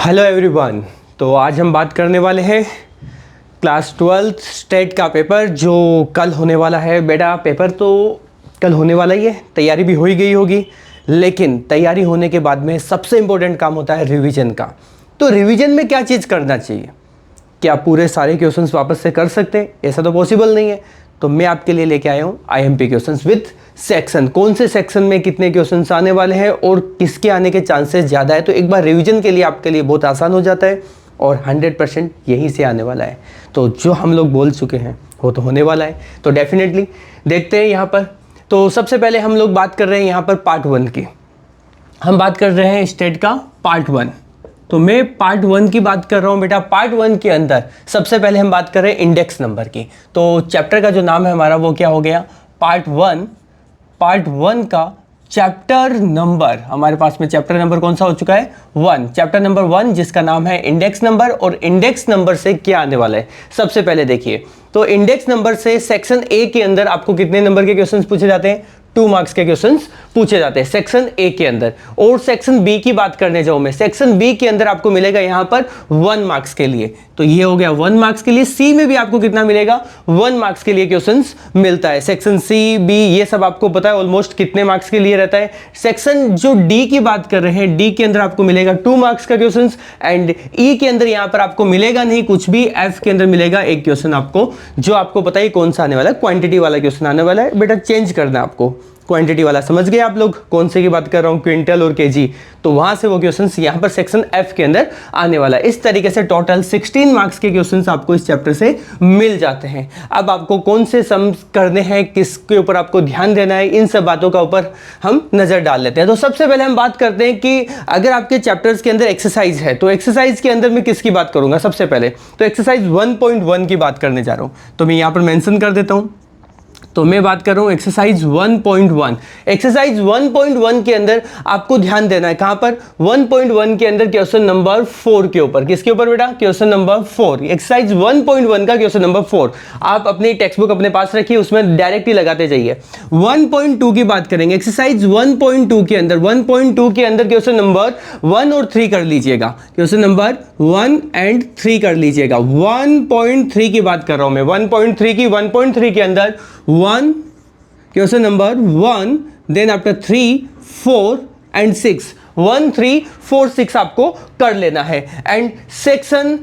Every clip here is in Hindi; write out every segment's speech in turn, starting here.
Hello everyone. तो आज हम बात करने वाले हैं क्लास 12th स्टेट का पेपर जो कल होने वाला है। बेटा पेपर तो कल होने वाला ही है, तैयारी भी हो ही गई होगी, लेकिन तैयारी होने के बाद में सबसे इम्पोर्टेंट काम होता है रिवीजन का। तो रिवीजन में क्या चीज़ करना चाहिए? क्या पूरे सारे क्वेश्चंस वापस से कर सकते हैं? ऐसा तो पॉसिबल नहीं है। तो मैं आपके लिए लेके आया हूँ IMP क्वेश्चंस विद सेक्शन। कौन से सेक्शन में कितने क्वेश्चंस आने वाले हैं और किसके आने के चांसेस ज़्यादा है, तो एक बार रिवीजन के लिए आपके लिए बहुत आसान हो जाता है और 100% यहीं से आने वाला है। तो जो हम लोग बोल चुके हैं वो तो होने वाला है। तो डेफिनेटली देखते हैं यहाँ पर। तो सबसे पहले हम लोग बात कर रहे हैं यहाँ पर पार्ट 1 की। हम बात कर रहे हैं स्टेट का पार्ट 1। तो मैं पार्ट 1 की बात कर रहा हूँ बेटा। पार्ट 1 के अंदर सबसे पहले हम बात कर रहे हैं इंडेक्स नंबर की। तो चैप्टर का जो नाम है हमारा वो क्या हो गया? पार्ट 1। पार्ट 1 का चैप्टर नंबर, हमारे पास में चैप्टर नंबर कौन सा हो चुका है? 1। चैप्टर नंबर 1 जिसका नाम है इंडेक्स नंबर। और इंडेक्स नंबर से क्या आने वाला है सबसे पहले देखिए। तो इंडेक्स नंबर से सेक्शन ए के अंदर आपको कितने नंबर के क्वेश्चंस पूछे जाते हैं? 2 मार्क्स के क्वेश्चंस पूछे जाते हैं सेक्शन ए के अंदर। और सेक्शन बी की बात करने जाऊं मैं, सेक्शन बी के अंदर आपको मिलेगा यहां पर 1 मार्क्स के लिए। तो ये हो गया 1 मार्क्स के लिए। सी में भी आपको कितना मिलेगा? 1 मार्क्स के लिए क्वेश्चंस मिलता है। सेक्शन सी, बी ये सब आपको पता है ऑलमोस्ट कितने मार्क्स के लिए रहता है। सेक्शन जो डी की बात कर रहे हैं, डी के अंदर आपको मिलेगा 2 मार्क्स का क्वेश्चन। एंड ई के अंदर यहां पर आपको मिलेगा नहीं कुछ भी। एफ के अंदर मिलेगा एक क्वेश्चन आपको, जो आपको पता है कौन सा आने वाला है, क्वांटिटी वाला क्वेश्चन आने वाला है। बेटा चेंज करना है आपको, क्वांटिटी वाला। समझ गए आप लोग कौन से की बात कर रहा हूं? क्विंटल और केजी। तो वहां से वो क्वेश्चंस यहां पर सेक्शन एफ के अंदर आने वाला है। इस तरीके से टोटल 16 मार्क्स के क्वेश्चंस आपको इस चैप्टर से मिल जाते हैं। अब आपको कौन से सम करने हैं, किसके ऊपर आपको ध्यान देना है, इन सब बातों का ऊपर हम नजर डाल लेते हैं। तो सबसे पहले हम बात करते हैं कि अगर आपके चैप्टर्स के अंदर एक्सरसाइज है, तो एक्सरसाइज के अंदर मैं किसकी बात करूंगा सबसे पहले? तो एक्सरसाइज 1.1 की बात करने जा रहा हूं। तो मैं यहां पर मेंशन कर देता हूं। तो मैं बात कर रहा हूं एक्सरसाइज 1.1। एक्सरसाइज 1.1 के अंदर आपको ध्यान देना है कहां पर? 1.1 के अंदर क्वेश्चन नंबर 4 के ऊपर। किसके ऊपर बेटा? Question number 4। एक्सरसाइज 1.1 का क्वेश्चन नंबर 4। आप अपनी टेक्स्ट बुक अपने पास रखिए, उसमें डायरेक्टली लगाते जाइए। 1.2 की बात करेंगे। एक्सरसाइज 1.2 के अंदर 1.2 के अंदर क्वेश्चन नंबर 1 और 3 कर लीजिएगा। क्वेश्चन नंबर 1 एंड 3 कर लीजिएगा। 1.3 की बात कर रहा हूं मैं। 1.3 की 1.3 के अंदर 1 question number 1, then after 3, 4 and 6। 1, 3, 4, 6 आपको कर लेना है। एंड सेक्शन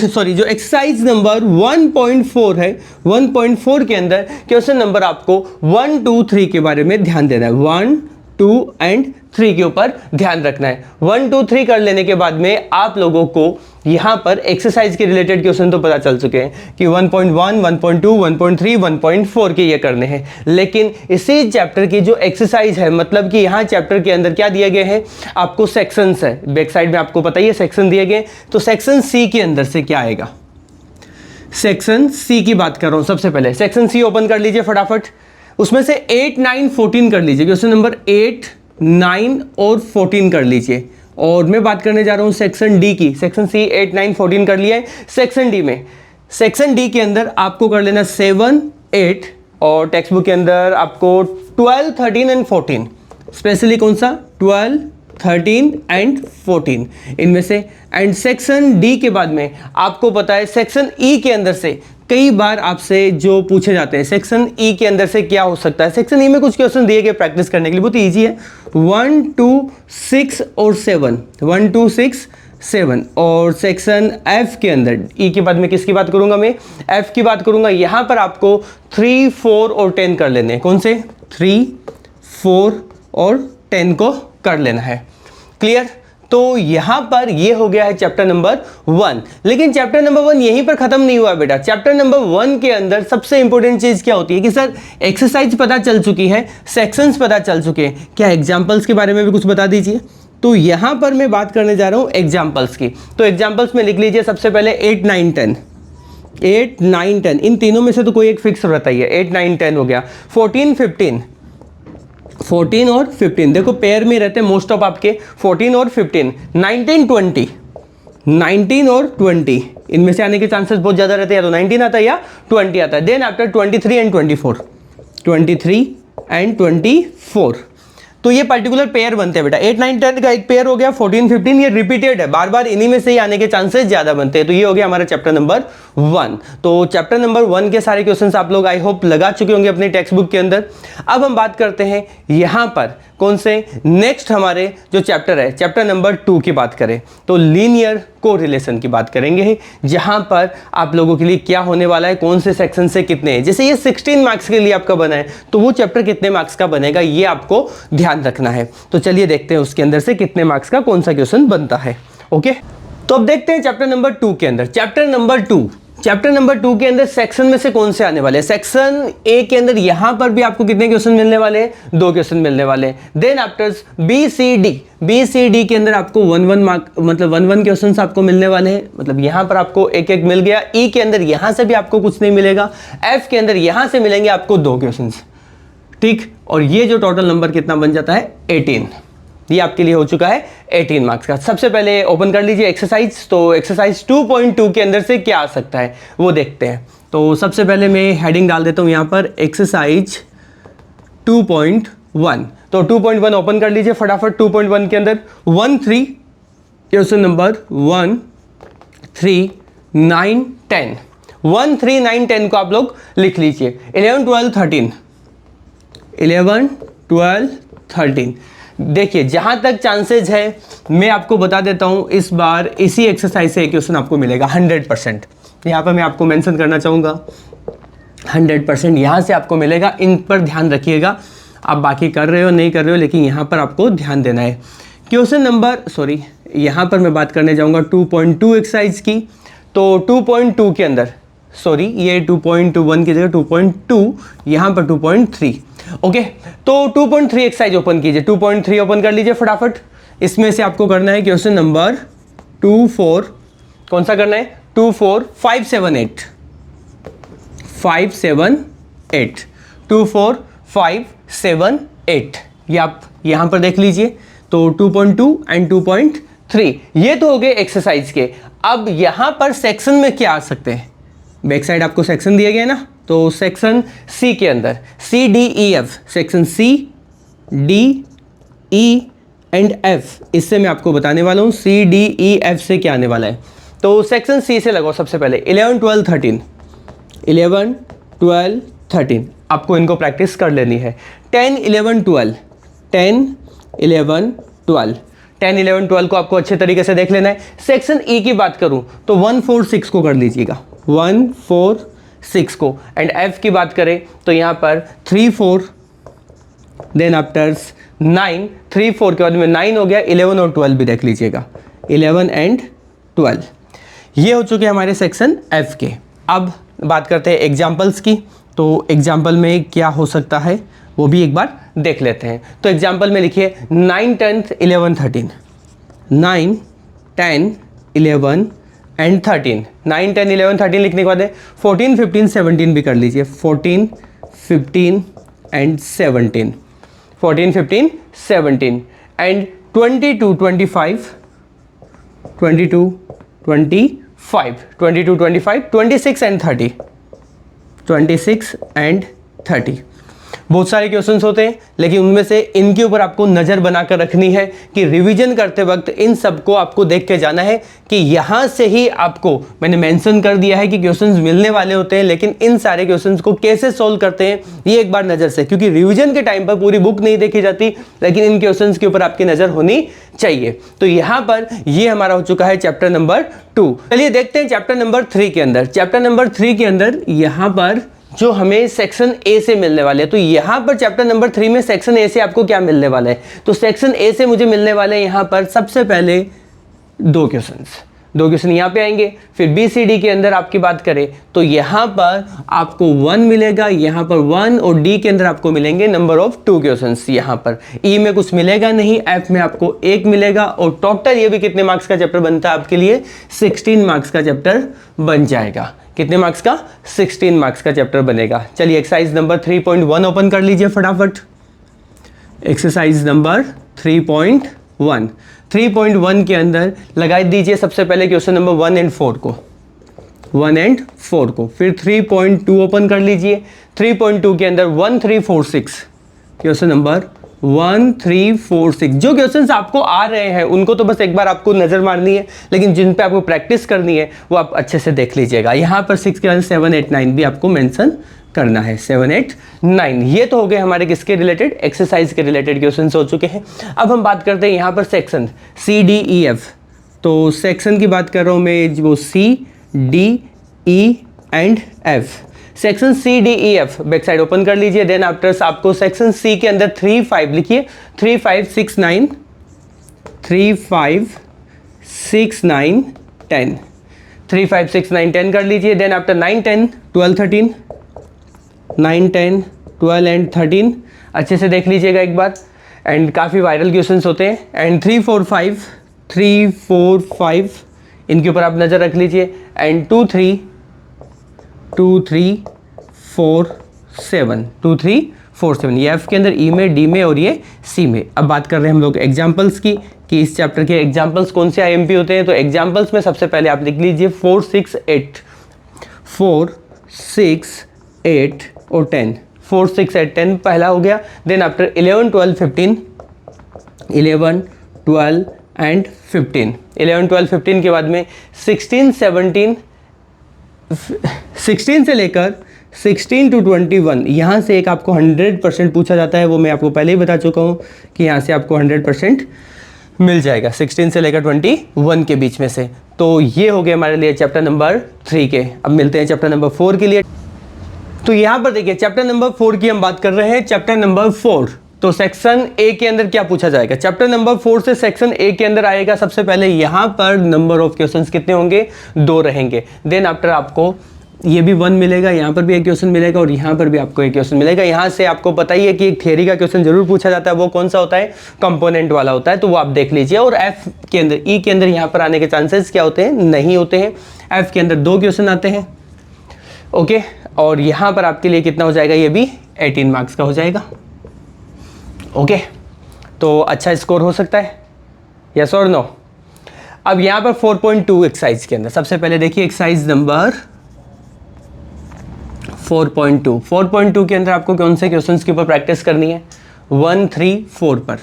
सॉरी जो एक्सरसाइज नंबर 1.4 है, 1.4 के अंदर क्वेश्चन नंबर आपको 1, 2, 3 के बारे में ध्यान देना है। 1, 2 एंड 3 के ऊपर ध्यान रखना है। 1, 2, 3 कर लेने के बाद में आप लोगों को यहां पर एक्सरसाइज के रिलेटेड क्वेश्चन तो पता चल चुके हैं कि 1.1, 1.2, 1.3, 1.4 के ये करने हैं। लेकिन इसी चैप्टर की जो एक्सरसाइज है, मतलब कि यहां चैप्टर के अंदर क्या दिए गए हैं आपको? सेक्शंस है। बैक साइड में आपको पता ही है सेक्शन दिए गए। तो सेक्शन सी के अंदर से क्या आएगा? सेक्शन सी की बात कर रहा हूं। सबसे पहले सेक्शन सी ओपन कर लीजिए फटाफट। उसमें से 8, 9, 14 कर लीजिए। क्वेश्चन नंबर 8, 9 और 14 कर लीजिए। और मैं बात करने जा रहा हूं सेक्शन डी की। सेक्शन सी 8, 9, 14 कर लिया है। सेक्शन डी में, सेक्शन डी के अंदर आपको कर लेना 7, 8 और टेक्स्ट बुक के अंदर आपको 12, 13 एंड 14। स्पेशली कौन सा? 12, 13 एंड 14 इनमें से। एंड सेक्शन डी के बाद में आपको पता है सेक्शन ई के अंदर से कई बार आपसे जो पूछे जाते हैं, सेक्शन ई के अंदर से क्या हो सकता है? सेक्शन ई में कुछ क्वेश्चन दिए गए प्रैक्टिस करने के लिए, बहुत इजी है। 1, 2, 6 और 7। 1, 2, 6, 7। और सेक्शन एफ के अंदर ई के बाद में किसकी बात करूंगा मैं? एफ की बात करूंगा। यहां पर आपको 3, 4 और 10 कर लेने हैं। कौन से? 3, 4 और 10 को कर लेना है। क्लियर? तो यहां पर ये हो गया है चैप्टर नंबर 1। लेकिन चैप्टर नंबर 1 यहीं पर खत्म नहीं हुआ बेटा। चैप्टर नंबर 1 के अंदर सबसे इंपॉर्टेंट चीज क्या होती है कि सर एक्सरसाइज पता चल चुकी है, सेक्शंस पता चल चुके हैं, क्या एग्जांपल्स के बारे में भी कुछ बता दीजिए। तो यहां पर मैं बात करने जा रहा हूं एग्जांपल्स की। तो एग्जांपल्स में लिख लीजिए सबसे पहले 8, 9, 10। 8, 9, 10 इन तीनों में से तो कोई एक फिक्स रहता ही है। 8, 9, 10 हो गया। 14, 15। 14 और 15 देखो पेयर में रहते हैं मोस्ट ऑफ आपके। 14 और 15। 19, 20। 19 और 20 इनमें से आने के चांसेस बहुत ज्यादा रहते हैं, या तो 19 आता है या 20 आता है। Then after 23 and 24। 23 एंड 24। तो ये पर्टिकुलर पेयर बनते हैं बेटा। 8, 9, 10 का एक पेयर हो गया, 14, 15 ये रिपीटेड है, बार बार इन्हीं में से ही आने के चांसेस ज्यादा बनते हैं। तो ये हो गया हमारा चैप्टर नंबर 1। तो चैप्टर नंबर 1 के सारे क्वेश्चंस आप लोग आई होप लगा चुके होंगे अपनी टेक्स्ट बुक के अंदर। अब हम बात करते हैं यहां पर कौन से नेक्स्ट हमारे जो चैप्टर है, चैप्टर नंबर 2 की बात करें तो लीनियर कोरिलेशन की बात करेंगे, जहां पर आप लोगों के लिए क्या होने वाला है, कौन से सेक्शन से कितने हैं। जैसे ये 16 मार्क्स के लिए आपका बना है, तो वो चैप्टर कितने मार्क्स का बनेगा ये आपको ध्यान रखना है। तो चलिए देखते हैं उसके अंदर से कितने मार्क्स का कौन सा क्वेश्चन बनता है। ओके, तो अब देखते हैं चैप्टर नंबर 2 के अंदर। चैप्टर नंबर 2 के अंदर सेक्शन में से कौन से आने वाले हैं। सेक्शन ए के अंदर यहां पर भी आपको कितने क्वेश्चन मिलने वाले हैं, 2 क्वेश्चन मिलने वाले हैं। Then after B C D के अंदर आपको 1 मार्क मतलब 1 क्वेश्चन आपको मिलने वाले हैं, मतलब यहां पर आपको एक मिल गया। ई के अंदर यहां से भी आपको कुछ नहीं मिलेगा। एफ के अंदर यहां से मिलेंगे आपको 2 क्वेश्चन, ठीक। और ये जो टोटल नंबर कितना बन जाता है 18, ये आपके लिए हो चुका है 18 मार्क्स का। सबसे पहले ओपन कर लीजिए एक्सरसाइज। तो एक्सरसाइज 2.2 के अंदर से क्या आ सकता है वो देखते हैं। तो सबसे पहले मैं हेडिंग डाल देता हूं यहां पर एक्सरसाइज 2.1। तो 2.1 ओपन कर लीजिए फटाफट। 2.1 के अंदर 1-3 क्वेश्चन नंबर 1, 3, 9, 10 1, 3, 9, 10 को आप लोग लिख लीजिए। 11, 12, 13 11, 12, 13 देखिए जहां तक चांसेस है मैं आपको बता देता हूं, इस बार इसी एक्सरसाइज से एक क्वेश्चन आपको मिलेगा 100%। यहां पर मैं आपको मेंशन करना चाहूंगा 100% यहां से आपको मिलेगा। इन पर ध्यान रखिएगा, आप बाकी कर रहे हो नहीं कर रहे हो, लेकिन यहां पर आपको ध्यान देना है। क्वेश्चन नंबर यहां पर मैं बात करने जाऊंगा 2.2 एक्सरसाइज की। तो 2.2 के अंदर ये 2.21 की जगह 2.2, यहां पर 2.3। ओके, तो 2.3 एक्सरसाइज ओपन कीजिए। 2.3 ओपन कर लीजिए फटाफट। इसमें से आपको करना है क्वेश्चन नंबर 24, कौन सा करना है 24, 5, 7, 8 24, 5, 7, 8 ये आप यहां पर देख लीजिए। तो 2.2 एंड 2.3 ये तो हो गए एक्सरसाइज के। अब यहां पर सेक्शन में क्या आ सकते हैं, बैक साइड आपको सेक्शन दिया गया है ना। तो सेक्शन सी के अंदर CDEF, section CDE and F, इससे मैं आपको बताने वाला हूं CDEF से क्या आने वाला है। तो सेक्शन सी से लगाओ सबसे पहले 11, 12, 13 11, 12, 13 आपको इनको प्रैक्टिस कर लेनी है। 10, 11, 12 10, 11, 12 को आपको अच्छे तरीके से देख लेना है। सेक्शन ई की बात करूं तो 1, 4, 6 को कर लीजिएगा, 1, 4, 6 को। एंड एफ की बात करें तो यहां पर 3, 4 देन आफ्टर 9, 3, 4 के बाद में 9 हो गया। 11 और 12 भी देख लीजिएगा, 11 एंड 12 ये हो चुके हमारे सेक्शन एफ के। अब बात करते हैं एग्जाम्पल्स की। तो एग्जाम्पल में क्या हो सकता है वो भी एक बार देख लेते हैं। तो एग्जाम्पल में लिखिए 9, 10, 11, 13 9, 10, 11 एंड 13 9, 10, 11, 13 लिखने के बाद 14, 15, 17 भी कर लीजिए। 14, 15 एंड 17 14, 15, 17 एंड 22, 25 22, 25 22, 25 26 एंड 30 26 एंड 30 बहुत सारे क्वेश्चंस होते हैं, लेकिन उनमें से इनके ऊपर आपको नज़र बनाकर रखनी है कि रिवीजन करते वक्त इन सबको आपको देख के जाना है कि यहाँ से ही आपको मैंने मेंशन कर दिया है कि क्वेश्चंस मिलने वाले होते हैं, लेकिन इन सारे क्वेश्चंस को कैसे सॉल्व करते हैं ये एक बार नज़र से, क्योंकि रिविजन के टाइम पर पूरी बुक नहीं देखी जाती, लेकिन इन क्वेश्चंस के ऊपर आपकी नज़र होनी चाहिए। तो यहाँ पर ये हमारा हो चुका है चैप्टर नंबर 2। चलिए देखते हैं चैप्टर नंबर 3 के अंदर। चैप्टर नंबर 3 के अंदर यहाँ पर जो हमें सेक्शन ए से मिलने वाले हैं, तो यहां पर चैप्टर नंबर 3 में सेक्शन ए से आपको क्या मिलने वाला है, तो सेक्शन ए से मुझे मिलने वाले यहां पर सबसे पहले 2 क्वेश्चन यहां पे आएंगे। फिर बी सी डी के अंदर आपकी बात करें तो यहां पर आपको 1 मिलेगा, यहां पर 1, और डी के अंदर आपको मिलेंगे नंबर ऑफ 2 क्वेश्चन। यहां पर ई में कुछ मिलेगा नहीं, एफ में आपको 1 मिलेगा, और टोटल ये भी कितने मार्क्स का चैप्टर बनता है आपके लिए, 16 मार्क्स का चैप्टर बन जाएगा। कितने मार्क्स का, 16 मार्क्स का चैप्टर बनेगा। चलिए एक्सरसाइज नंबर 3.1 ओपन कर लीजिए फटाफट। एक्सरसाइज नंबर 3.1 के अंदर लगा दीजिए सबसे पहले क्वेश्चन नंबर 1 एंड 4 को, 1 एंड 4 को। फिर 3.2 ओपन कर लीजिए। 3.2 के अंदर 1, 3, 4, 6 क्वेश्चन नंबर 1 3 4 6 जो क्वेश्चंस आपको आ रहे हैं उनको तो बस एक बार आपको नज़र मारनी है, लेकिन जिन पे आपको प्रैक्टिस करनी है वो आप अच्छे से देख लीजिएगा। यहाँ पर 6 के बाद 7 8 9 भी आपको मेंशन करना है। 7 8 9 ये तो हो गए हमारे किसके रिलेटेड, एक्सरसाइज के रिलेटेड क्वेश्चन हो चुके हैं। अब हम बात करते हैं यहाँ पर सेक्शन CDEF। तो सेक्शन की बात कर रहा हूँ मैं, वो CDE and F। Section CDEF back side open कर लीजिए। देन आफ्टर आपको सेक्शन C के अंदर 3 5 लिखिए, 3 5 6 9 3 5 6 9 10 3 5 6 9 10 कर लीजिए। देन आफ्टर 9 10 12 13 9 10 12 एंड 13 अच्छे से देख लीजिएगा एक बार, एंड काफ़ी वायरल क्वेश्चंस होते हैं। एंड 3 4 5 इनके ऊपर आप नज़र रख लीजिए। एंड 2 3 4 7 ये F के अंदर, E में, D में और ये C में। अब बात कर रहे हैं हम लोग एग्जाम्पल्स की कि इस चैप्टर के एग्जाम्पल्स कौन से IMP होते हैं। तो एग्जाम्पल्स में सबसे पहले आप लिख लीजिए 4 6 8 और 10। 4 6 8 10 पहला हो गया। देन आफ्टर 11 12 15 11 12 एंड 15 11 12 15 के बाद में 16 से लेकर 16 to 21 यहाँ से एक आपको 100% पूछा जाता है। वो मैं आपको पहले ही बता चुका हूँ कि यहाँ से आपको 100% मिल जाएगा 16 से लेकर 21 के बीच में से। तो ये हो गया हमारे लिए चैप्टर नंबर 3 के। अब मिलते हैं चैप्टर नंबर 4 के लिए। तो यहाँ पर देखिए चैप्टर नंबर 4 की हम बात कर रहे हैं। चैप्टर नंबर 4 तो सेक्शन ए के अंदर क्या पूछा जाएगा। चैप्टर नंबर 4 से सेक्शन ए के अंदर आएगा। सबसे पहले यहाँ पर नंबर ऑफ क्वेश्चंस कितने होंगे, 2 रहेंगे। देन आफ्टर आपको ये भी 1 मिलेगा, यहाँ पर भी एक क्वेश्चन मिलेगा और यहाँ पर भी आपको एक क्वेश्चन मिलेगा। यहाँ से आपको पता ही है कि एक थियरी का क्वेश्चन जरूर पूछा जाता है। वो कौन सा होता है, कंपोनेंट वाला होता है, तो वो आप देख लीजिए। और एफ के अंदर, ई के अंदर यहाँ पर आने के चांसेस क्या होते हैं, नहीं होते हैं। एफ के अंदर 2 क्वेश्चन आते हैं। ओके, और यहाँ पर आपके लिए कितना हो जाएगा, ये भी 18 मार्क्स का हो जाएगा। ओके, तो अच्छा स्कोर हो सकता है, यस और नो। अब यहाँ पर 4.2 एक्सरसाइज के अंदर सबसे पहले देखिए एक्सरसाइज नंबर 4.2 के अंदर आपको कौन से क्वेश्चंस के ऊपर प्रैक्टिस करनी है, 1 3 4 पर,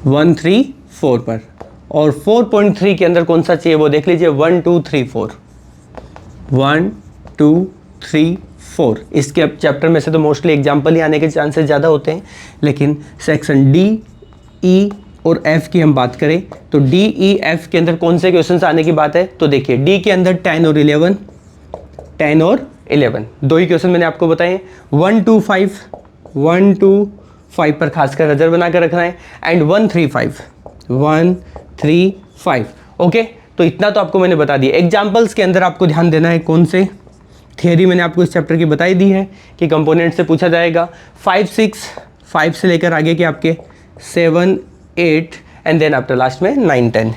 1 3 4 पर। और 4.3 के अंदर कौन सा चाहिए वो देख लीजिए, 1 2 3 4, 1 2 3 4। इसके अब चैप्टर में से तो मोस्टली एग्जाम्पल ही आने के चांसेस ज़्यादा होते हैं, लेकिन सेक्शन डी, ई और एफ की हम बात करें तो डी, ई, एफ के अंदर कौन से क्वेश्चंस आने की बात है। तो देखिए डी के अंदर 10 और 11, 10 और 11 2 ही क्वेश्चन मैंने आपको बताए। 1 2 5 पर खासकर नज़र बना कर रखना है। एंड 1 3 5। ओके, तो इतना तो आपको मैंने बता दिया। एग्जाम्पल्स के अंदर आपको ध्यान देना है कौन से, थियरी मैंने आपको इस चैप्टर की बताई दी है कि कंपोनेंट से पूछा जाएगा। 5 6 5 से लेकर आगे के आपके 7 8 एंड देन आफ्टर लास्ट में 9 10।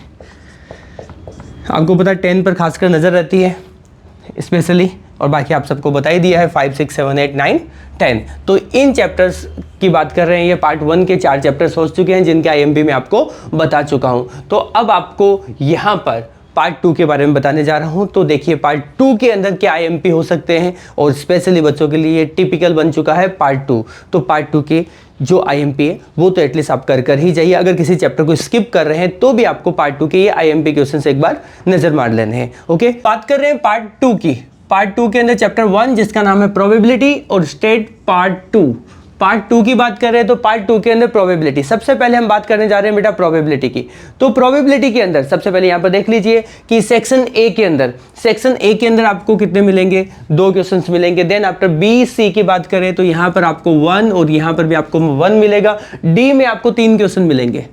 आपको पता है 10 पर खासकर नज़र रहती है स्पेशली, और बाकी आप सबको बता ही दिया है 5 6 7 8 9 10। तो इन चैप्टर्स की बात कर रहे हैं, ये पार्ट 1 के 4 चैप्टर्स हो चुके हैं जिनके IMP मैं आपको बता चुका हूँ। तो अब आपको यहाँ पर पार्ट 2 के बारे में बताने जा रहा हूँ। तो देखिए पार्ट 2 के अंदर क्या IMP हो सकते हैं, और स्पेशली बच्चों के लिए टिपिकल बन चुका है पार्ट 2। तो पार्ट 2 के जो IMP है वो तो एटलीस्ट आप कर ही जाइए। अगर किसी चैप्टर को स्किप कर रहे हैं तो भी आपको पार्ट 2 के ये IMP क्वेश्चन से एक बार नजर मार लेने हैं। ओके, बात कर रहे हैं पार्ट 2 की। पार्ट 2 के अंदर चैप्टर 1 जिसका नाम है प्रोबेबिलिटी और स्टेट पार्ट 2। पार्ट 2 की बात कर रहे हैं तो पार्ट 2 के अंदर प्रोबेबिलिटी। सबसे पहले हम बात करने जा रहे हैं बेटा प्रोबेबिलिटी की। तो प्रोबेबिलिटी के अंदर सबसे पहले यहाँ पर देख लीजिए कि सेक्शन ए के अंदर आपको कितने मिलेंगे, 2 क्वेश्चंस मिलेंगे। देन आफ्टर बी सी की बात करें तो यहाँ पर आपको 1 और यहाँ पर भी आपको 1 मिलेगा। डी में आपको 3 क्वेश्चन मिलेंगे,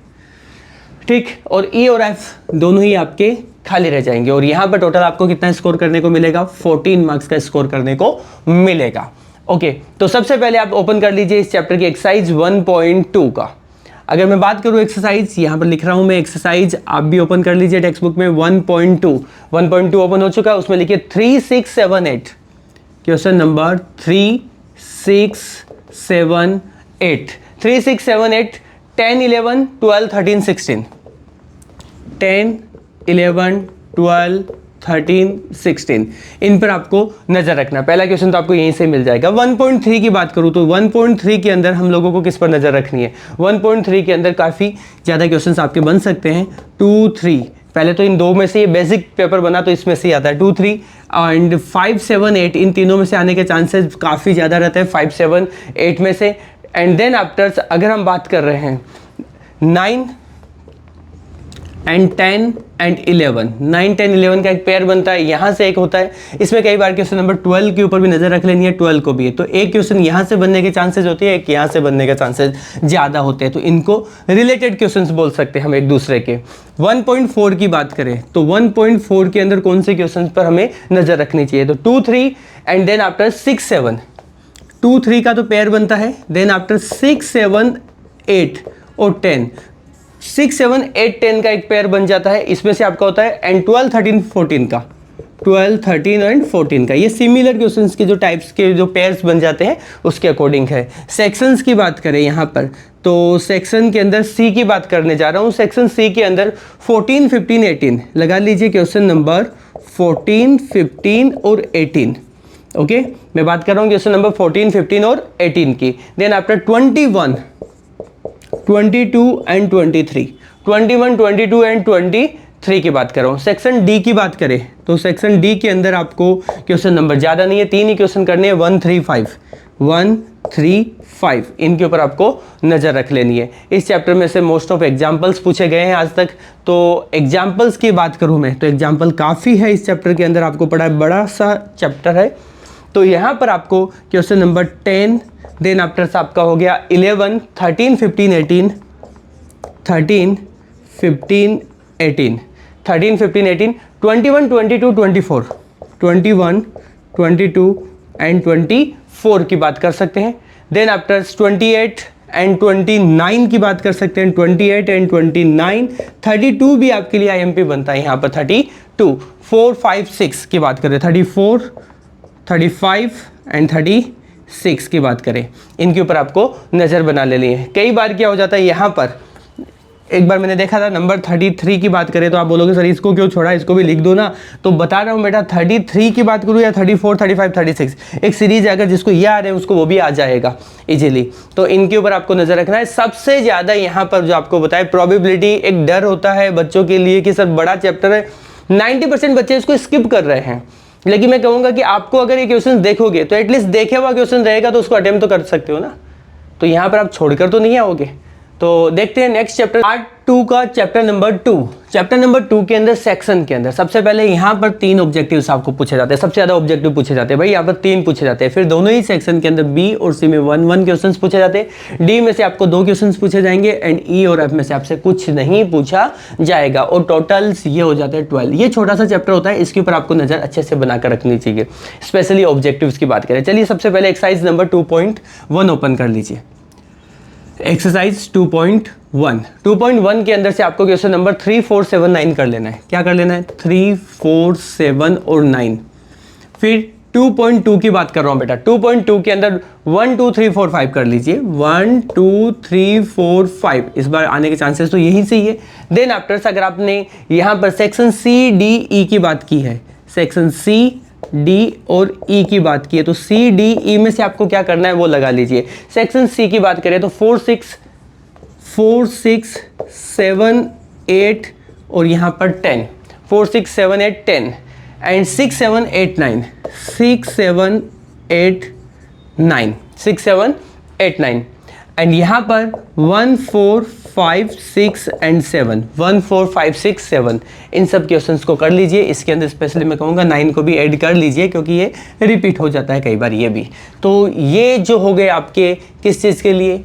ठीक, और ई और एफ दोनों ही आपके खाली रह जाएंगे। और यहाँ पर टोटल आपको कितना स्कोर करने को मिलेगा, 14 मार्क्स का स्कोर करने को मिलेगा। ओके, तो सबसे पहले आप ओपन कर लीजिए इस चैप्टर की एक्सरसाइज 1.2 का। अगर मैं बात करूं एक्सरसाइज, यहाँ पर लिख रहा हूं मैं एक्सरसाइज, आप भी ओपन कर लीजिए टेक्स्ट बुक में। 1.2 ओपन हो चुका है, उसमें लिखिए 3 6 7 8। क्वेश्चन नंबर 3 6 7 8 3 6 7 8 10 11 12 13 16 10 11 12 13, 16 इन पर आपको नज़र रखना। पहला क्वेश्चन तो आपको यहीं से मिल जाएगा। 1.3 की बात करूँ तो 1.3 के अंदर हम लोगों को किस पर नज़र रखनी है? 1.3 के अंदर काफ़ी ज़्यादा क्वेश्चंस आपके बन सकते हैं। 2, 3 पहले तो इन दो में से ये बेसिक पेपर बना तो इसमें से ही आता है 2, 3 एंड 5, 7, 8 इन तीनों में से आने के चांसेस काफ़ी ज़्यादा रहते हैं 5, 7, 8 में से। एंड देन आफ्टर अगर हम बात कर रहे हैं 9 एंड 10 एंड 11, 9, 10, 11 का एक पेयर बनता है, यहाँ से एक होता है। इसमें कई बार क्वेश्चन नंबर 12 के ऊपर भी नज़र रख लेनी है, 12 को भी है तो एक क्वेश्चन यहाँ से बनने के चांसेस होते हैं, एक यहाँ से बनने के चांसेस ज़्यादा होते हैं, तो इनको रिलेटेड क्वेश्चंस बोल सकते हैं हम एक दूसरे के। 1.4 की बात करें तो 1.4 के अंदर कौन से क्वेश्चन पर हमें नज़र रखनी चाहिए? तो 2, 3 एंड देन आफ्टर 6, 7, 2, 3 का तो पेयर बनता है, देन आफ्टर 6, 7, 8 और 10, 6, 7, 8, 10 का एक पेयर बन जाता है, इसमें से आपका होता है एंड 12, 13, 14 का, 12, 13 एंड 14 का। ये सिमिलर क्वेश्चंस के जो टाइप्स के जो पेयर्स बन जाते हैं उसके अकॉर्डिंग है। सेक्शंस की बात करें यहाँ पर तो सेक्शन के अंदर सी की बात करने जा रहा हूँ। सेक्शन सी के अंदर 14, 15, 18 लगा लीजिए, क्वेश्चन नंबर 14, 15 और 18। ओके मैं बात कर रहा हूँ क्वेश्चन नंबर 14, 15 और 18 की। देन आफ्टर 21, 22 एंड 23, 21, 22 एंड 23 की बात कर रहा हूँ। सेक्शन डी की बात करें तो सेक्शन डी के अंदर आपको क्वेश्चन नंबर ज़्यादा नहीं है, 3 ही क्वेश्चन करने हैं, 1, 3, 5, 1, 3, 5 इनके ऊपर आपको नज़र रख लेनी है। इस चैप्टर में से मोस्ट ऑफ एग्जाम्पल्स पूछे गए हैं आज तक, तो एग्जाम्पल्स की बात करूँ मैं तो एग्जाम्पल काफ़ी है इस चैप्टर के अंदर, आपको पढ़ा है, बड़ा सा चैप्टर है। तो यहाँ पर आपको क्वेश्चन नंबर 10 देन आफ्टर से आपका हो गया 11, 13, 15, 18, 13, 15, 18, 13, 15, 18, 21, 22, 24, 21, 22 एंड 24 की बात कर सकते हैं। देन आफ्टर 28 एंड 29 की बात कर सकते हैं, 28 एंड 29, 32 भी आपके लिए IMP बनता है यहाँ पर, 32, 4, 5, 6 की बात करें, 34, 35 एंड 36 की बात करें, इनके ऊपर आपको नज़र बना लेनी है। कई बार क्या हो जाता है यहाँ पर, एक बार मैंने देखा था नंबर 33 की बात करें तो आप बोलोगे सर इसको क्यों छोड़ा, इसको भी लिख दो ना। तो बता रहा हूँ बेटा 33 की बात करूँ या 34, 35, 36 एक सीरीज है, अगर जिसको ये आ रहे हैं उसको वो भी आ जाएगा इजीली। तो इनके ऊपर आपको नज़र रखना है। सबसे ज़्यादा यहाँ पर जो आपको बताए प्रोबेबिलिटी, एक डर होता है बच्चों के लिए कि सर बड़ा चैप्टर है, 90% बच्चे इसको स्किप कर रहे हैं, लेकिन मैं कहूँगा कि आपको अगर ये क्वेश्चन देखोगे तो एटलीस्ट देखे हुआ क्वेश्चन रहेगा तो उसको अटेम्प्ट तो कर सकते हो ना, तो यहाँ पर आप छोड़कर तो नहीं आओगे। तो देखते हैं नेक्स्ट चैप्टर पार्ट 2 का, चैप्टर नंबर 2। चैप्टर नंबर 2 के अंदर सेक्शन के अंदर सबसे पहले यहाँ पर 3 ऑब्जेक्टिव्स आपको पूछे जाते हैं, सबसे ज़्यादा ऑब्जेक्टिव पूछे जाते हैं भाई, यहाँ पर 3 पूछे जाते हैं। फिर दोनों ही सेक्शन के अंदर बी और सी में 1-1 क्वेश्चंस पूछे जाते हैं, डी में से आपको 2 क्वेश्चंस पूछे जाएंगे एंड ई और एफ में से आपसे कुछ नहीं पूछा जाएगा, और टोटल्स ये हो जाते हैं 12। ये छोटा सा चैप्टर होता है, इसके ऊपर आपको नज़र अच्छे से बनाकर रखनी चाहिए, स्पेशली ऑब्जेक्टिव्स की बात करें। चलिए सबसे पहले एक्सरसाइज नंबर 2.1 ओपन कर लीजिए। एक्सरसाइज 2.1 के अंदर से आपको क्वेश्चन नंबर 3, 4, 7, 9 कर लेना है। क्या कर लेना है? 3, 4, 7 और 9। फिर 2.2 की बात कर रहा हूँ बेटा, 2.2 के अंदर 1, 2, 3, 4, 5 कर लीजिए, 1, 2, 3, 4, 5 इस बार आने के चांसेस तो यहीं से ही है। देन आफ्टर अगर आपने यहाँ पर सेक्शन सी, डी, ई की बात की है, सेक्शन सी, डी और ई की बात की है, तो सी, डी, ई में से आपको क्या करना है वो लगा लीजिए। सेक्शन सी की बात करें तो 4, 6, 7, 8 और यहाँ पर 10, 4, 6, 7, 8, 10 एंड 6, 7, 8, 9, 6, 7, 8, 9, 6, 7, 8, 9 एंड यहाँ पर 1, 4, 5, 6 एंड 7, 1, 4, 5, 6, 7 इन सब क्वेश्चंस को कर लीजिए। इसके अंदर स्पेशली मैं कहूँगा 9 को भी ऐड कर लीजिए क्योंकि ये रिपीट हो जाता है कई बार ये भी। तो ये जो हो गए आपके किस चीज़ के लिए,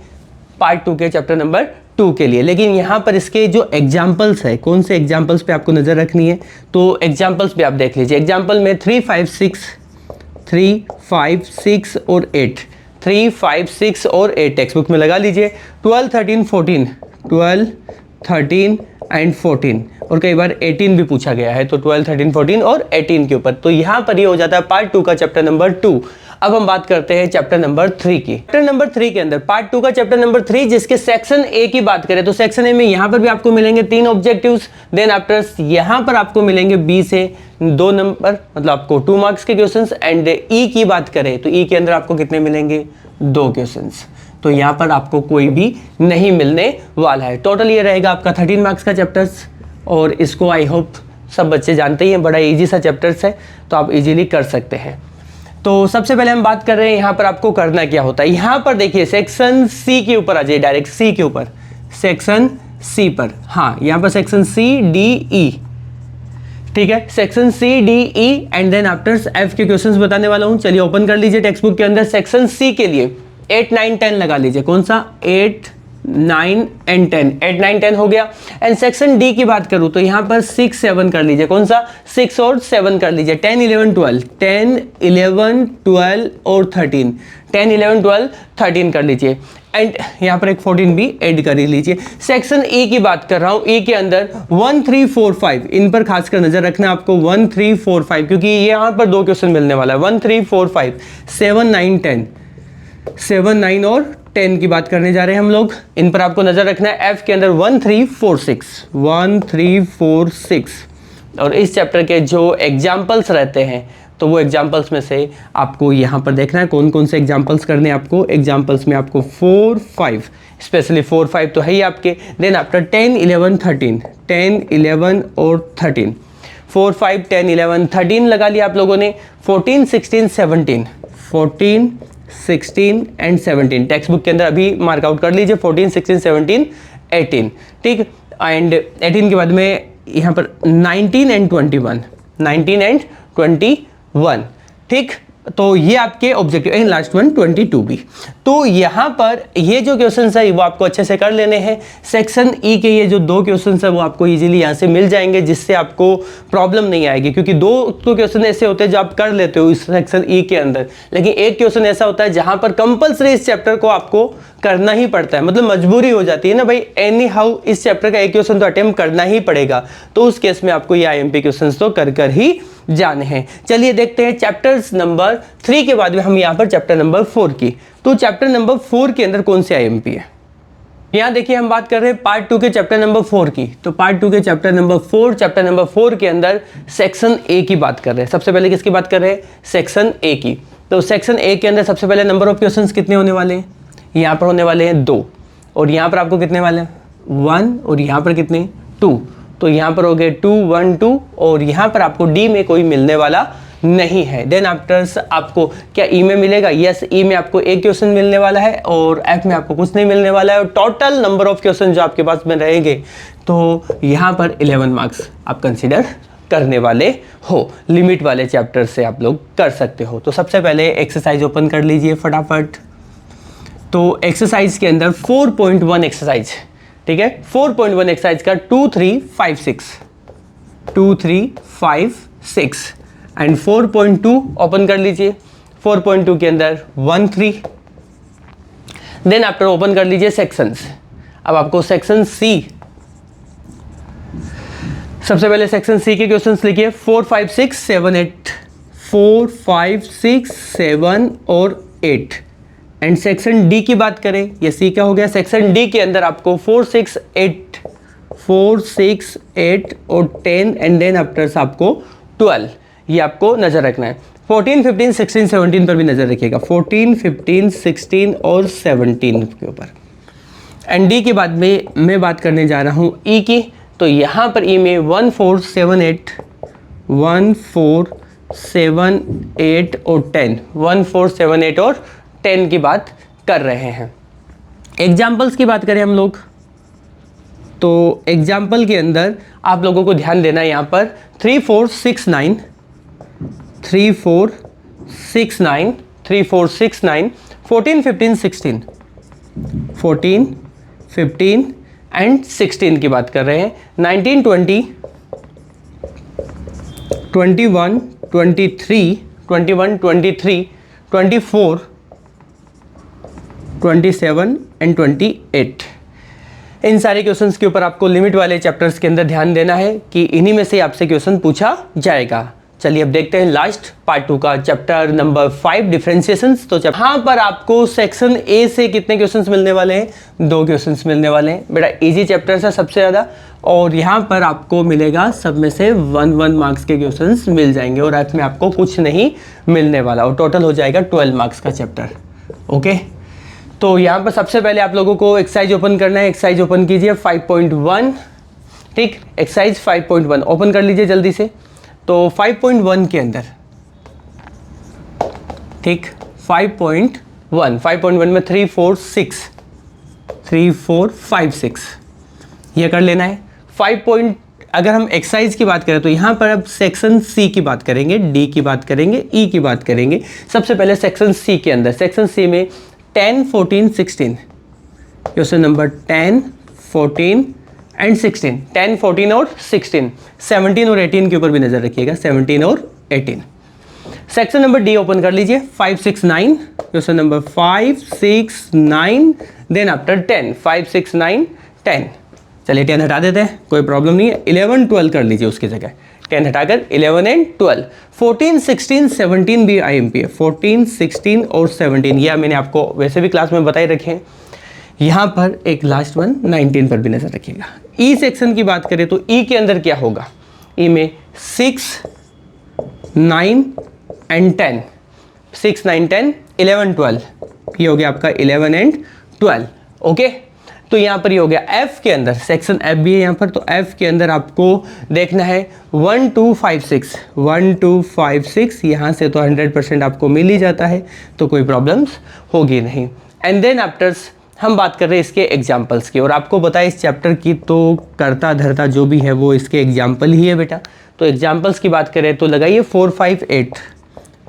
पार्ट 2 के चैप्टर नंबर 2 के लिए। लेकिन यहाँ पर इसके जो एग्जाम्पल्स है, कौन से एग्जाम्पल्स पे आपको नज़र रखनी है, तो एग्जाम्पल्स पे आप देख लीजिए। एग्जाम्पल में 3, 5, 6 और 8, 3, 5, 6 और 8 टेक्स्ट बुक में लगा लीजिए। 12, 13, 14, 12, 13 एंड 14 और कई बार 18 भी पूछा गया है, तो 12, 13, 14 और 18 के ऊपर। तो यहाँ पर ये हो जाता है पार्ट 2 का चैप्टर नंबर 2। अब हम बात करते हैं चैप्टर नंबर 3 की। चैप्टर नंबर 3 के अंदर पार्ट 2 का चैप्टर नंबर 3 जिसके सेक्शन ए की बात करें तो सेक्शन ए में यहाँ पर भी आपको मिलेंगे 3 ऑब्जेक्टिव्स। देन आफ्टर यहाँ पर आपको मिलेंगे बी से 2 नंबर, मतलब आपको 2 मार्क्स के क्वेश्चंस। एंड ई की बात करें तो ई के अंदर आपको कितने मिलेंगे, 2 क्वेश्चंस। तो यहाँ पर आपको कोई भी नहीं मिलने वाला है। टोटल ये रहेगा आपका 13 मार्क्स का चैप्टर्स, और इसको आई होप सब बच्चे जानते ही हैं, बड़ा इजी सा चैप्टर्स है, तो आप इजीली कर सकते हैं। तो सबसे पहले हम बात कर रहे हैं यहाँ पर आपको करना क्या होता है। यहाँ पर देखिए सेक्शन सी के ऊपर आ जाइए, डायरेक्ट सी के ऊपर, सेक्शन सी पर। हाँ, यहाँ पर सेक्शन सी डी ई, ठीक है, section C D E and then after F के क्वेश्चंस बताने वाला हूँ। चलिए ओपन कर लीजिए टेक्स्ट बुक के अंदर। सेक्शन सी के लिए 8, 9, 10 लगा लीजिए। कौन सा, 8, 9 एंड 10, 8, 9, 10 हो गया। एंड सेक्शन डी की बात करूं तो यहाँ पर 6, 7 कर लीजिए। कौन सा, 6 और 7 कर लीजिए। 10, 11, 12, 10, 11, 12 और 13, 10, 11, 12, 13 कर लीजिए। एंड यहाँ पर एक 14 भी ऐड कर ही लीजिए। सेक्शन ए की बात कर रहा हूँ, ए के अंदर 1, 3, 4, 5, इन पर खासकर नजर रखना आपको। 1, 3, 4, 5, क्योंकि ये यहाँ पर 2 क्वेश्चन मिलने वाला है। 1, 3, 4, 5, 7, 9, 10, 7, 9 और 10 की बात करने जा रहे हैं हम लोग। इन पर आपको नजर रखना है। एफ के अंदर 1, 3, 4, 6, 1, 3, 4, 6, और इस चैप्टर के जो एग्जाम्पल्स रहते हैं तो वो एग्जाम्पल्स में से आपको यहाँ पर देखना है कौन कौन से एग्जाम्पल्स करने हैं आपको। एग्जाम्पल्स में आपको 4, 5, स्पेशली 4, 5 तो है ही आपके। देन आफ्टर 10, 11, 13, 10, 11 और 13, 4, 5, 10, 11, 13 लगा लिया आप लोगों ने। 14, 16, 17, 14, 16 एंड 17 टेक्स्ट बुक के अंदर अभी मार्क आउट कर लीजिए। 14, 16, 17, 18, ठीक। एंड 18 के बाद में यहाँ पर 19 एंड 21, 19 एंड 21, ठीक। तो ये आपके ऑब्जेक्टिव एंड लास्ट वन 22 भी। तो यहाँ पर ये जो क्वेश्चंस है वो आपको अच्छे से कर लेने हैं। सेक्शन ई के ये जो 2 क्वेश्चंस है वो आपको इजीली यहाँ से मिल जाएंगे, जिससे आपको प्रॉब्लम नहीं आएगी, क्योंकि 2 तो क्वेश्चन ऐसे होते हैं जो आप कर लेते हो इस सेक्शन ई के अंदर, लेकिन एक क्वेश्चन ऐसा होता है जहाँ पर कंपल्सरी इस चैप्टर को आपको करना ही पड़ता है, मतलब मजबूरी हो जाती है ना भाई, एनी हाउ इस चैप्टर का एक क्वेश्चन तो अटेम्प्ट करना ही पड़ेगा। तो उस केस में आपको ये आईएमपी क्वेश्चन तो कर ही जाने हैं। चलिए देखते हैं चैप्टर्स नंबर 3 के बाद में हम यहाँ पर चैप्टर नंबर 4 की। तो चैप्टर नंबर 4 के अंदर कौन से आईएमपी है, यहाँ देखिए हम बात कर रहे हैं पार्ट 2 के चैप्टर नंबर 4 की। तो पार्ट 2 के चैप्टर नंबर 4 के अंदर सेक्शन ए की बात कर रहे हैं। सबसे पहले किसकी बात कर रहे हैं, सेक्शन ए की। तो सेक्शन ए के अंदर सबसे पहले नंबर ऑफ क्वेश्चंस कितने होने वाले हैं, यहाँ पर होने वाले हैं 2, और यहाँ पर आपको कितने वाले हैं 1, और यहाँ पर कितने 2। तो यहाँ पर हो गए 2, 1, 2, और यहाँ पर आपको डी में कोई मिलने वाला नहीं है। देन आफ्टर आपको क्या ई में मिलेगा, यस, ई में आपको एक क्वेश्चन मिलने वाला है और एफ में आपको कुछ नहीं मिलने वाला है। और टोटल नंबर ऑफ क्वेश्चन जो आपके पास में रहेंगे तो यहाँ पर 11 मार्क्स आप कंसिडर करने वाले हो। लिमिट वाले चैप्टर से आप लोग कर सकते हो। तो सबसे पहले एक्सरसाइज ओपन कर लीजिए फटाफट। तो एक्सरसाइज के अंदर 4.1 एक्सरसाइज, ठीक है, 4.1 एक्सरसाइज का 2, 3, 5, 6, 2, 3, 5, 6 एंड 4.2 ओपन कर लीजिए। 4.2 के अंदर 1, 3, देन आफ्टर ओपन कर लीजिए सेक्शंस। अब आपको सेक्शन सी, सबसे पहले सेक्शन सी के क्वेश्चंस लिखिए। 4, 5, 6, 7, 8, 4, 5, 6, 7 और 8। एंड सेक्शन डी की बात करें, ये सी का हो गया। सेक्शन डी के अंदर आपको 4, 6, 8, 4, 6, 8 और 10 एंड देन आफ्टर आपको 12, ये आपको नजर रखना है। 14, 15, 16, 17 पर भी नजर रखिएगा। 14, 15, 16 और 17 के ऊपर। एंड डी के बाद में मैं बात करने जा रहा हूँ ई की। तो यहाँ पर ई में 1, 4, 7, 8, 1, 4, 7, 8 और 10, 1, 4, 7, 8 और 10 की बात कर रहे हैं। एग्जाम्पल्स की बात करें हम लोग, तो एग्जाम्पल के अंदर आप लोगों को ध्यान देना है यहाँ पर 3, 4, 6, 9, 3, 4, 6, 9, 3, 4, 6, 9, 14, 15, 16, 14, 15 एंड 16 की बात कर रहे हैं। 19, 20, 21, 23, 21, 23, 24, 27 एंड 28। इन सारे क्वेश्चंस के ऊपर आपको लिमिट वाले चैप्टर्स के अंदर ध्यान देना है कि इन्हीं में से आपसे क्वेश्चन पूछा जाएगा। चलिए अब देखते हैं लास्ट पार्ट 2 का चैप्टर नंबर 5 डिफरेंशिएशंस। तो यहाँ पर आपको सेक्शन ए से कितने क्वेश्चंस मिलने वाले हैं? 2 क्वेश्चंस मिलने वाले हैं। बेटा इजी चैप्टर है सबसे ज़्यादा, और यहाँ पर आपको मिलेगा सब में से 1 मार्क्स के क्वेश्चंस मिल जाएंगे और अर्थ में आपको कुछ नहीं मिलने वाला, और टोटल हो जाएगा 12 मार्क्स का चैप्टर। ओके, तो यहाँ पर सबसे पहले आप लोगों को एक्सरसाइज ओपन करना है। एक्सरसाइज ओपन कीजिए 5.1। ठीक, एक्सरसाइज 5.1 ओपन कर लीजिए जल्दी से। तो 5.1 के अंदर, ठीक, 5.1 में 3 4 5 6 ये कर लेना है। अगर हम एक्सरसाइज की बात करें तो यहाँ पर अब सेक्शन सी की बात करेंगे, डी की बात करेंगे, ई की बात करेंगे। सबसे पहले सेक्शन सी के अंदर, सेक्शन सी में 10 14 16 क्वेश्चन नंबर 10 14 एंड 16, 10 14 और 16, 17 और 18 के ऊपर भी नजर रखिएगा, 17 और 18। सेक्शन नंबर डी ओपन कर लीजिए 5 6 9, क्वेश्चन नंबर 5 6 9, देन आफ्टर 10 5 6 9 10। चलिए 10 हटा देते हैं, कोई प्रॉब्लम नहीं है। 11 12 कर लीजिए उसकी जगह, 10 हटाकर 11 एंड 12। 14 16 17 भी IMP है, 14 16 और 17 यह मैंने आपको वैसे भी क्लास में बताई रखे हैं। यहाँ पर एक लास्ट वन 19 पर भी नजर रखिएगा। ई सेक्शन की बात करें तो ई के अंदर क्या होगा? ई में 6 9 एंड 10, 6 9 10 11 12, ये हो गया आपका 11 एंड 12। ओके, तो यहाँ पर ये हो गया। एफ के अंदर, सेक्शन एफ भी है यहाँ पर, तो एफ के अंदर आपको देखना है 1 2 5 6, 1 2 5 6, यहाँ से तो 100% आपको मिल ही जाता है, तो कोई प्रॉब्लम्स होगी नहीं। एंड देन आफ्टर्स हम बात कर रहे हैं इसके एग्जाम्पल्स की, और आपको बताया इस चैप्टर की तो करता धरता जो भी है वो इसके एग्जाम्पल ही है बेटा। तो एग्जाम्पल्स की बात करें तो लगाइए 4 5 8,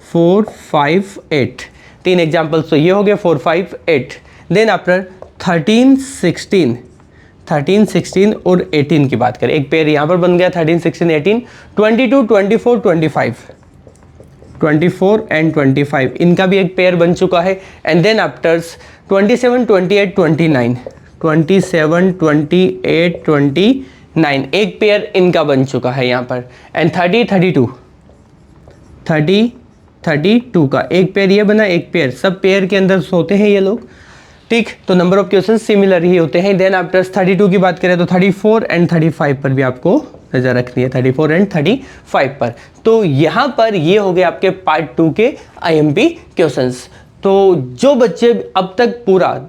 4 5 8, 3 एग्जाम्पल्स तो ये हो गए 4 5 8। देन आफ्टर 13 16 और 18 की बात करें, एक पेयर यहाँ पर बन गया 13 16 18, 22 24 24 एंड 25, इनका भी एक पेयर बन चुका है। एंड देन आफ्टर्स 27 28 29, 27 28 29, एक पेयर इनका बन चुका है यहाँ पर। एंड 30 32 का एक पेयर ये बना, एक पेयर, सब पेयर के अंदर सोते हैं ये लोग। ठीक, तो नंबर ऑफ क्वेश्चन सिमिलर ही होते हैं। देन आफ्टर 32 की बात करें तो 34 एंड 35 पर भी आपको नजर रखनी है, 34 एंड 35 पर। तो यहाँ पर ये हो गए आपके पार्ट 2 के IMP क्वेश्चंस। तो जो बच्चे अब तक पूरा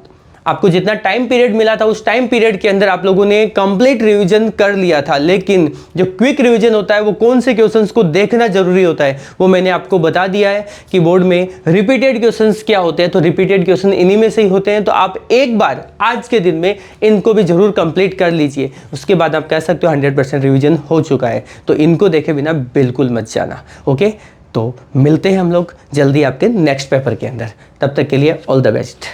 आपको जितना टाइम पीरियड मिला था उस टाइम पीरियड के अंदर आप लोगों ने कंप्लीट रिवीजन कर लिया था, लेकिन जो क्विक रिवीजन होता है वो कौन से क्वेश्चंस को देखना जरूरी होता है वो मैंने आपको बता दिया है कि बोर्ड में रिपीटेड क्वेश्चंस क्या होते हैं। तो रिपीटेड क्वेश्चन इन्हीं में से ही होते हैं, तो आप एक बार आज के दिन में इनको भी जरूर कंप्लीट कर लीजिए, उसके बाद आप कह सकते हो 100% रिविजन हो चुका है। तो इनको देखे बिना बिल्कुल मत जाना। ओके, तो मिलते हैं हम लोग जल्दी आपके नेक्स्ट पेपर के अंदर, तब तक के लिए ऑल द बेस्ट।